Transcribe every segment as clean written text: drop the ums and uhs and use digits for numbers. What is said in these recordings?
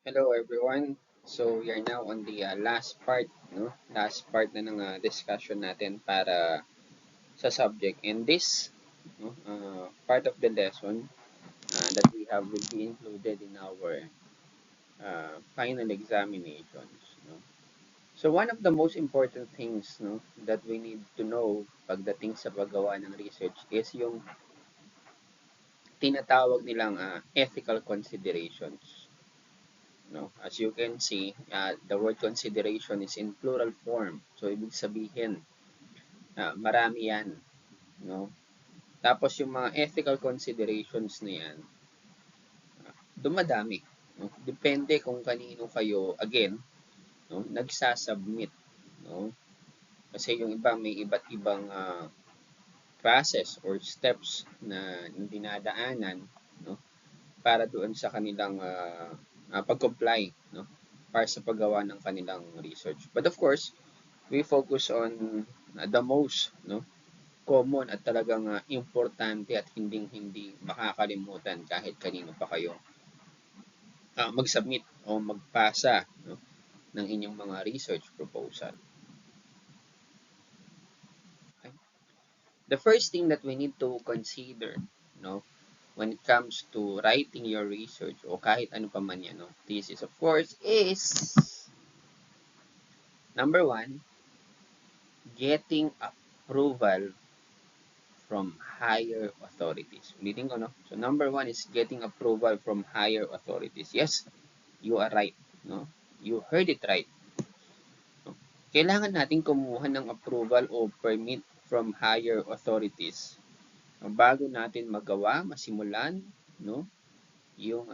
Hello everyone. So we are now on the last part, no? Last part na ng discussion natin para sa subject. And this, no, part of the lesson that we have will be included in our final examinations, no? So one of the most important things, no, that we need to know pagdating sa paggawa ng research is yung tinatawag nilang ethical considerations. No, as you can see, the word consideration is in plural form. So, ibig sabihin, marami yan. No? Tapos, yung mga ethical considerations na yan, dumadami. No? Depende kung kanino kayo, again, no, nagsasubmit. No? Kasi yung iba may iba't ibang process or steps na dinadaanan, no, para doon sa kanilang pag-comply, no, para sa paggawa ng kanilang research. But of course, we focus on the most, no, common at talagang importante at hinding-hindi makakalimutan kahit kanino pa kayo mag-submit o magpasa, no, ng inyong mga research proposal. Okay? The first thing that we need to consider, no, when it comes to writing your research o kahit ano pa man yan, no, thesis of course, is number one, getting approval from higher authorities. Ulitin ko, no? So, number one is getting approval from higher authorities. Yes, you are right, no? You heard it right. No? Kailangan natin kumuha ng approval o permit from higher authorities bago natin magawa, masimulan, no? Yung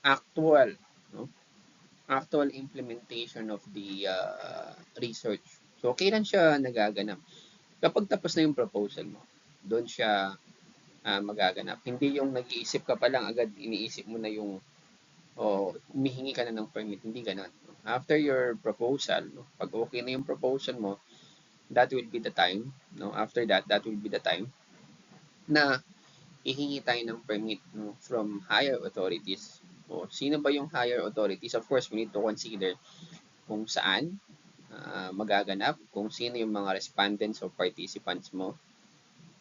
actual implementation of the research. So, kailan siya nagaganap? Kapag tapos na yung proposal mo, doon siya magaganap. Hindi yung nag-iisip ka pa lang, agad iniisip mo na yung humihingi ka na ng permit. Hindi ganun. After your proposal, no, pag okay na yung proposal mo, that will be the time, no? After that, that will be the time na ihingi tayo ng permit, no, from higher authorities. O, sino ba yung higher authorities? Of course, we need to consider kung saan magaganap, kung sino yung mga respondents o participants mo.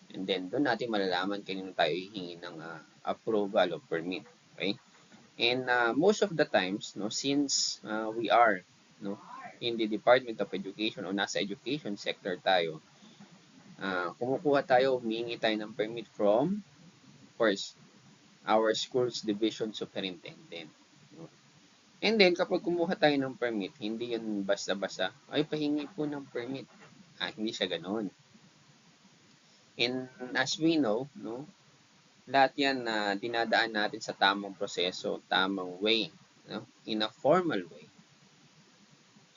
And then, doon natin malalaman kanino tayo hihingi ng approval o permit. Okay? And most of the times, no, since we are, no, in the Department of Education o nasa education sector tayo, kumukuha tayo, humingi tayo ng permit from, of course, our school's division superintendent. No? And then, kapag kumuha tayo ng permit, hindi yun basta-basta, ay, pahingi po ng permit. Hindi siya ganoon. And as we know, no, lahat yan na dinadaan natin sa tamang proseso, tamang way, no, in a formal way.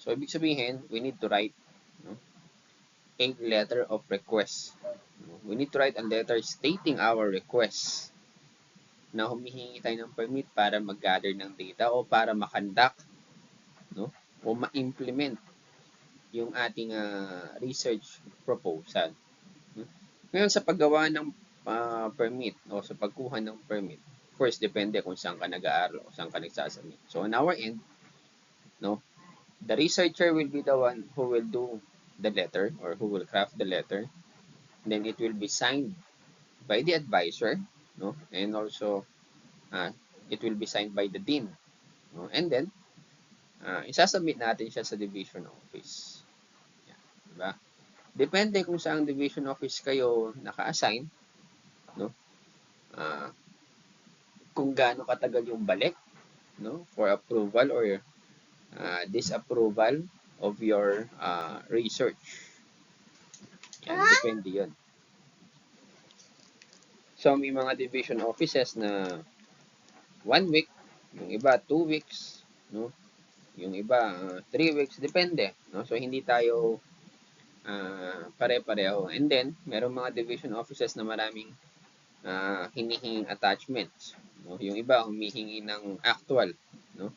So, ibig sabihin, we need to write, no, a letter of request. We need to write a letter stating our request na humihingi tayo ng permit para mag-gather ng data o para makandak, no, o ma-implement yung ating research proposal. Ngayon, sa paggawa ng permit o sa pagkuha ng permit, first, depende kung saan ka nag-aaral o saan ka nagsasubmit. So, on our end, no, the researcher will be the one who will do the letter or who will craft the letter. Then, it will be signed by the advisor, no, and also it will be signed by the dean. No? And then, isasubmit natin siya sa division office. Yan, diba? Depende kung saang division office kayo naka-assign, no? Kung gaano katagal yung balik, no, for approval or disapproval of your research. Yan, depende yun. So, may mga division offices na 1 week, yung iba 2 weeks, no? Yung iba 3 weeks, depende, no? So, hindi tayo pare-pareho. And then, merong mga division offices na maraming hinihinging attachments. No? Yung iba humihingi ng actual, no?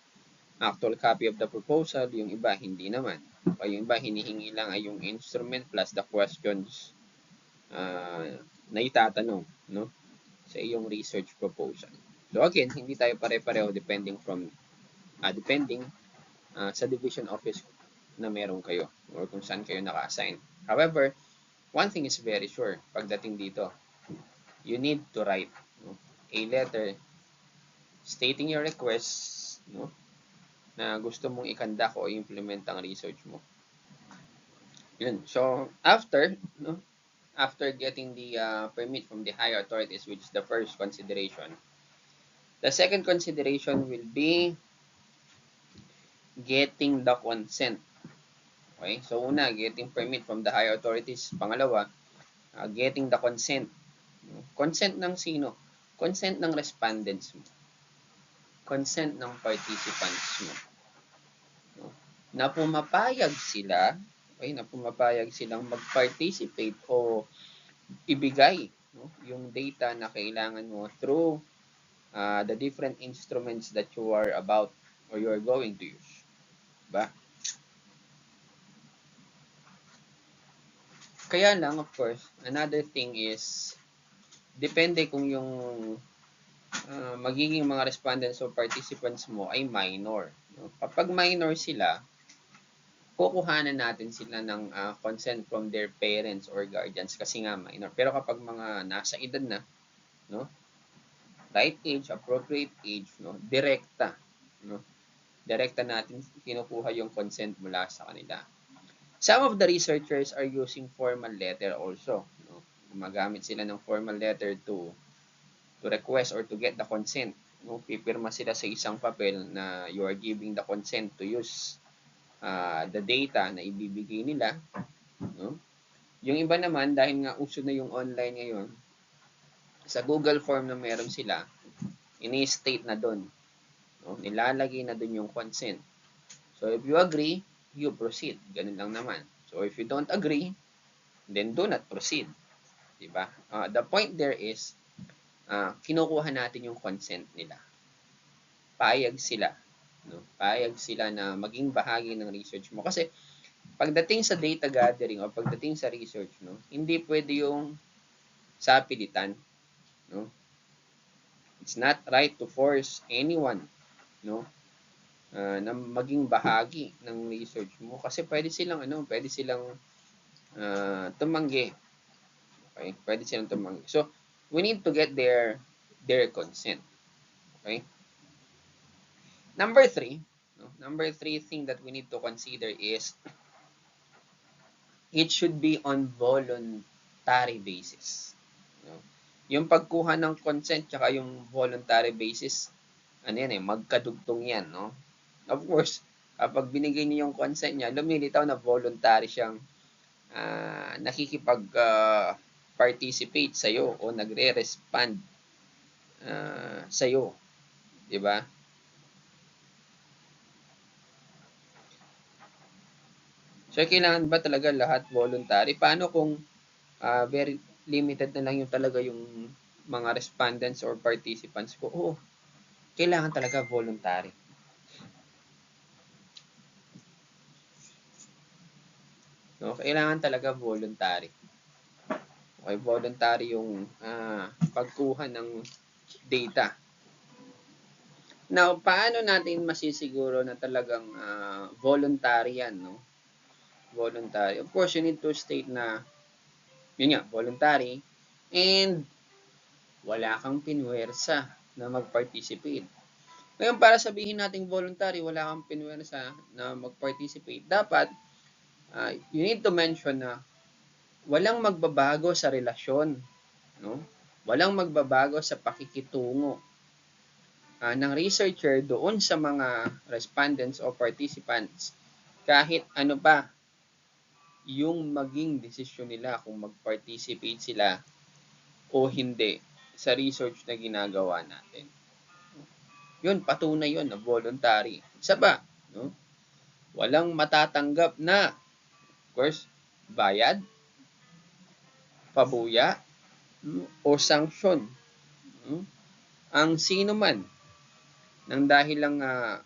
Actual copy of the proposal, yung iba hindi naman. O yung iba hinihingi lang ay yung instrument plus the questions na itatanong, no, sa iyong research proposal. So again, hindi tayo pare-pareho depending from depending sa division office na meron kayo or kung saan kayo naka-assign. However, one thing is very sure pagdating dito, you need to write, no, a letter stating your request, no, na gusto mong i-conduct o implement ang research mo. Yun. So, after, no, after getting the permit from the higher authorities, which is the first consideration, the second consideration will be getting the consent. Okay? So, una, getting permit from the higher authorities. Pangalawa, getting the consent. Consent ng sino? Consent ng respondents mo. Consent ng participants mo. No? Na pumapayag sila, okay, na pumapayag silang mag-participate o ibigay, no, yung data na kailangan mo through the different instruments that you are about or you are going to use. Diba? Kaya lang, of course, another thing is, depende kung yung magiging mga respondents o participants mo ay minor. No? Kapag minor sila, kukuhanan natin sila ng consent from their parents or guardians kasi nga minor. Pero kapag mga nasa edad na, no, right age, appropriate age, no, direkta, no, direkta natin kinukuha yung consent mula sa kanila. Some of the researchers are using formal letter also. No? Gumagamit sila ng formal letter to request or to get the consent. No? Pipirma sila sa isang papel na you are giving the consent to use the data na ibibigay nila. No? Yung iba naman, dahil nga uso na yung online ngayon, sa Google form na meron sila, ini-state na doon. No? Nilalagay na doon yung consent. So, if you agree, you proceed. Ganun lang naman. So, if you don't agree, then do not proceed. Diba? The point there is, kinukuha natin yung consent nila. Payag sila. No? Payag sila na maging bahagi ng research mo. Kasi, pagdating sa data gathering o pagdating sa research, no, hindi pwede yung sapilitan. No? It's not right to force anyone, no, na maging bahagi ng research mo kasi pwede silang tumanggi. Okay? Pwede silang tumanggi. So, we need to get their consent. Okay? Number 3, no? Number 3 thing that we need to consider is it should be on voluntary basis. No? Yung pagkuha ng consent tsaka yung voluntary basis, ano yan magkadugtong yan, no? Of course, kapag binigay niyo yung consent niya, lumilitaw na voluntary siyang nakikipag-participate sa'yo o nagre-respond sa'yo. Diba? So, kailangan ba talaga lahat voluntary? Paano kung very limited na lang yung talaga yung mga respondents or participants ko? Oo, kailangan talaga voluntary. No? Kailangan talaga voluntary. Okay, voluntary yung pagkuha ng data. Now, paano natin masisiguro na talagang voluntary yan, no? Voluntary. Of course, you need to state na, yun nga, voluntary, and wala kang pinwersa na mag-participate. Ngayon, para sabihin natin voluntary, wala kang pinwersa na mag-participate, dapat, you need to mention na walang magbabago sa relasyon, no? Walang magbabago sa pakikitungo ng researcher doon sa mga respondents o participants kahit ano pa yung maging desisyon nila kung mag-participate sila o hindi sa research na ginagawa natin. Yun, patunay yun na voluntary. Isa pa, no? Walang matatanggap na, of course, bayad, pabuya, o sanksyon. Ang sino man nang dahil lang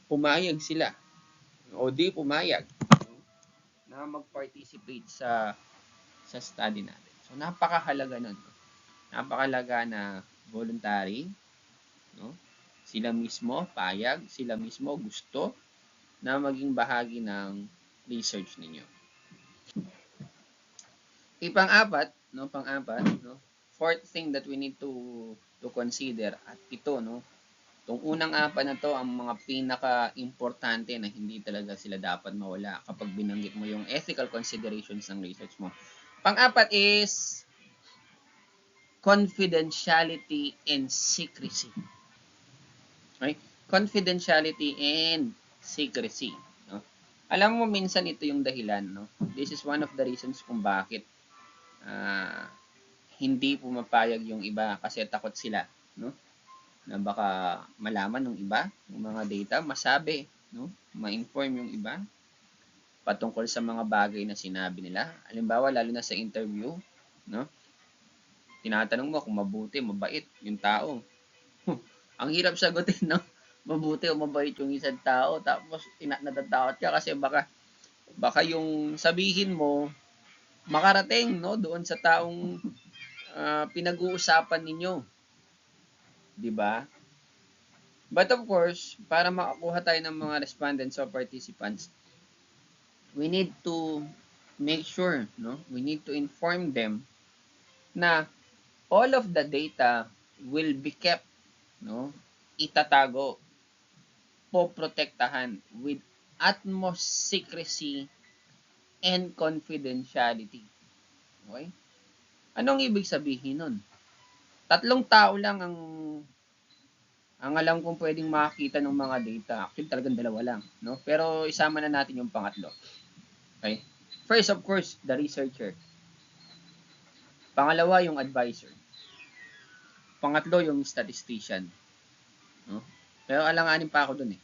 pumayag sila o di pumayag na mag-participate sa study natin. So, napakahalaga nun. Napakahalaga na voluntary, no? Sila mismo payag, sila mismo gusto na maging bahagi ng research ninyo. Pang-apat, no? Fourth thing that we need to consider, at ito, no? Itong unang apat na to, ang mga pinaka-importante na hindi talaga sila dapat mawala kapag binanggit mo yung ethical considerations ng research mo. Pang-apat is confidentiality and secrecy. Okay? Confidentiality and secrecy. No? Alam mo, minsan ito yung dahilan. No? This is one of the reasons kung bakit hindi pumapayag yung iba kasi takot sila. No? Na baka malaman ng iba, yung mga data, masabi, no? Ma-inform yung iba patungkol sa mga bagay na sinabi nila. Halimbawa, lalo na sa interview, no? Tinatanong mo kung mabuti, mabait yung tao. Ang hirap sagutin, no? Mabuti o mabait yung isang tao, tapos natatakot ka kasi baka yung sabihin mo makarating, no, doon sa taong pinag-uusapan ninyo. 'Di ba? But of course, para makakuha tayo ng mga respondents or participants, we need to make sure, no? We need to inform them na all of the data will be kept, no? Itatago, poprotektahan with utmost secrecy and confidentiality. Okay? Anong ibig sabihin nun? 3 tao lang ang alam kong pwedeng makakita ng mga data. Actually, talagang 2 lang. No? Pero isama na natin yung pangatlo. Okay? First, of course, the researcher. Pangalawa, yung advisor. Pangatlo, yung statistician. No? Pero alanganin pa ako dun eh.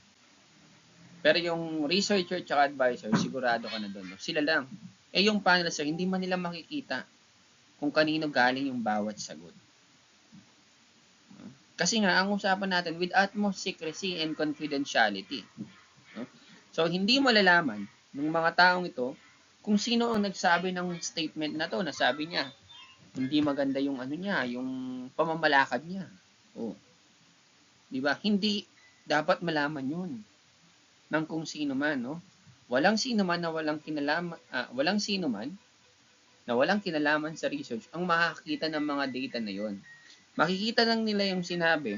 Pero yung researcher at advisor, sigurado ka na dun. No? Sila lang. Yung panel, sir, hindi man nila makikita kung kanino galing yung bawat sagot. Kasi nga, ang usapan natin, with utmost secrecy and confidentiality. No? So, hindi malalaman ng mga taong ito kung sino ang nagsabi ng statement na to. Nasabi niya, hindi maganda yung ano niya, yung pamamalakad niya. Oh. Di ba? Hindi dapat malaman yun ng kung sino man, no? Walang sino man na walang kinalaman, walang kinalaman sa research ang makakita ng mga data na yon. Makikita lang nila yung sinabi,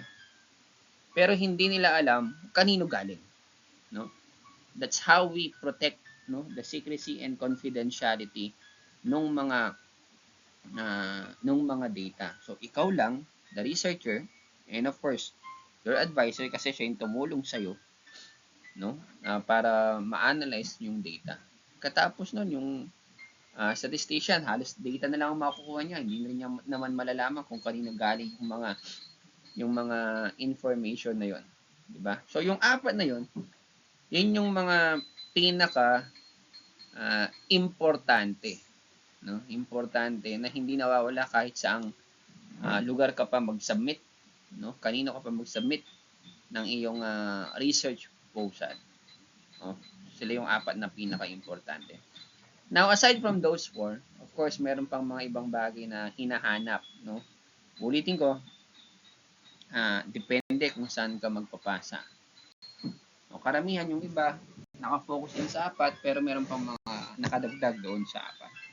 pero hindi nila alam kanino galing, no? That's how we protect, no, the secrecy and confidentiality nung mga data. So ikaw lang, the researcher, and of course your advisor, kasi siya yung tumulong sa iyo, no, para ma-analyze yung data. Katapos nun, yung statistician, halos data na lang ang makukuha niya. Hindi na niya naman malalaman kung kanino galing yung mga information na yon, di ba? So yung apat na yon, yun yung mga pinaka importante, no? Importante na hindi nawawala kahit saang lugar ka pa mag-submit, no? Kanino ka pa mag-submit ng iyong research proposal. No? Sila yung apat na pinaka-importante. Now, aside from those 4, of course, meron pang mga ibang bagay na hinahanap, no? Ulitin ko, depende kung saan ka magpapasa. O, karamihan yung iba, nakafocus din sa 4, pero meron pang mga nakadagdag doon sa 4.